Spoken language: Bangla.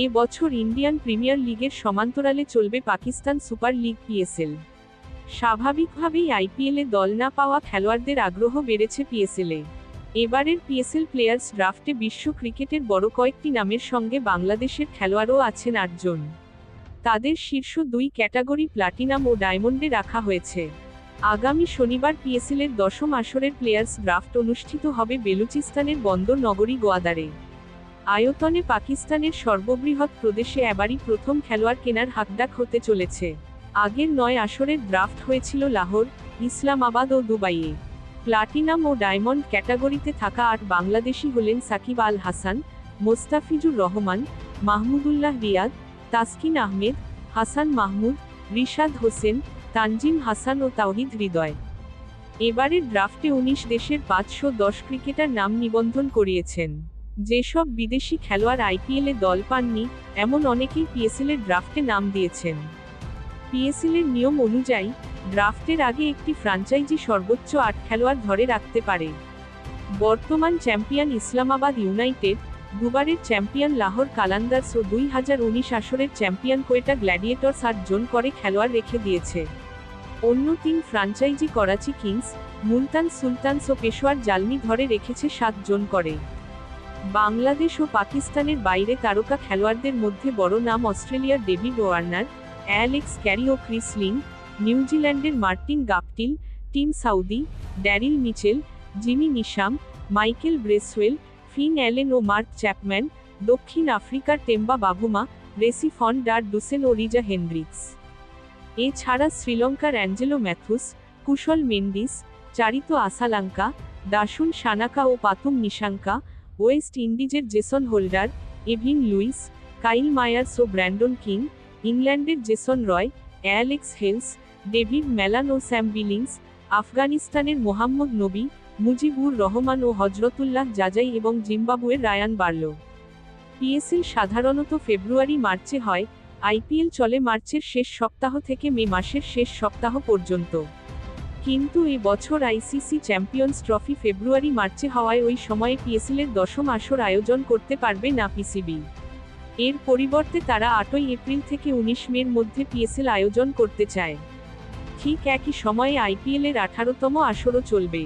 এ বছর ইন্ডিয়ান প্রিমিয়ার লিগের সমান্তরালে চলবে পাকিস্তান সুপার লিগ পিএসএল। স্বাভাবিকভাবেই আইপিএলে দল না পাওয়া খেলোয়াড়দের আগ্রহ বেড়েছে পিএসএলে। এবারের পিএসএল প্লেয়ার্স ড্রাফটে বিশ্ব ক্রিকেটের বড় কয়েকটি নামের সঙ্গে বাংলাদেশের খেলোয়াড়ও আছেন 8 জন। তাদের শীর্ষ 2 ক্যাটাগরি প্লাটিনাম ও ডায়মন্ডে রাখা হয়েছে। আগামী শনিবার পিএসএলের 10ম আসরের প্লেয়ার্স ড্রাফট অনুষ্ঠিত হবে বেলুচিস্তানের বন্দর নগরী গোয়াদারে। আয়তনে পাকিস্তানের সর্ববৃহৎ প্রদেশে এবারই প্রথম খেলোয়াড় কেনার হাকডাক হতে চলেছে। আগের 9 আসরের ড্রাফট হয়েছিল লাহোর, ইসলামাবাদ ও দুবাইয়ে। প্লাটিনাম ও ডায়মন্ড ক্যাটাগরিতে থাকা 8 বাংলাদেশি হলেন সাকিব আল হাসান, মোস্তাফিজুর রহমান, মাহমুদুল্লাহ রিয়াদ, তাসকিন আহমেদ, হাসান মাহমুদ, রিশাদ হোসেন, তানজিম হাসান ও তাওহিদ হৃদয়। এবারের ড্রাফটে 19 দেশের 510 ক্রিকেটার নাম নিবন্ধন করিয়েছেন। যেসব বিদেশি খেলোয়াড় আইপিএলে দল পাননি, এমন অনেকেই পিএসএলের ড্রাফটে নাম দিয়েছেন। পিএসএলের নিয়ম অনুযায়ী, ড্রাফটের আগে একটি ফ্র্যাঞ্চাইজি সর্বোচ্চ 8 খেলোয়াড় ধরে রাখতে পারে। বর্তমান চ্যাম্পিয়ন ইসলামাবাদ ইউনাইটেড, দুবারের চ্যাম্পিয়ন লাহোর কালান্দার্স ও 2019 আসরের চ্যাম্পিয়ন কোয়েটা গ্ল্যাডিয়েটর্স 8 জন করে খেলোয়াড় রেখে দিয়েছে। অন্য 3 ফ্র্যাঞ্চাইজি করাচি কিংস, মুলতান সুলতানস ও পেশোয়ার জালমি ধরে রেখেছে 7 জন করে। বাংলাদেশ ও পাকিস্তানের বাইরে তারকা খেলোয়াড়দের মধ্যে বড় নাম অস্ট্রেলিয়ার ডেভিড ওয়ার্নার, অ্যালেক্স ক্যারি ও ক্রিস লিন, নিউজিল্যান্ডের Martin Guptill, Tim Southee, Daryl Mitchell, Jimmy Neesham, Michael Bracewell, Finn Allen ও মার্ক চ্যাপম্যান, দক্ষিণ আফ্রিকার Temba Bavuma, Rassie van der Dussen ও রিজা হেনড্রিক্স। এছাড়া শ্রীলঙ্কার অ্যাঞ্জেলো ম্যাথুস, কুশল মেন্ডিস, চারিতো আসালাঙ্কা, দাসুন সানাকা ও পাতুম নিশাঙ্কা, ওয়েস্ট ইন্ডিজের Jason Holder, Evin Lewis, Kyle Mayers ও ব্র্যান্ডন কিং, ইংল্যান্ডের Jason Roy, Alex Hales, David Malan ও স্যাম বিলিংস, আফগানিস্তানের মোহাম্মদ নবী, মুজিবুর রহমান ও হজরতুল্লাহ জাজাই এবং জিম্বাবুয়ের রায়ান বার্লো। পিএসএল সাধারণত ফেব্রুয়ারি-মার্চে হয়, আইপিএল চলে মার্চের শেষ সপ্তাহ থেকে মে মাসের শেষ সপ্তাহ পর্যন্ত। কিন্তু এ বছর আইসিসি চ্যাম্পিয়ন্স ট্রফি ফেব্রুয়ারি-মার্চে হওয়ায় ওই সময়ে পিএসএলের 10ম আসর আয়োজন করতে পারবে না পিসিবি। এর পরিবর্তে তারা 8ই এপ্রিল থেকে 19 মের মধ্যে পিএসএল আয়োজন করতে চায়। ঠিক একই সময়ে আইপিএলের 18তম আসরও চলবে।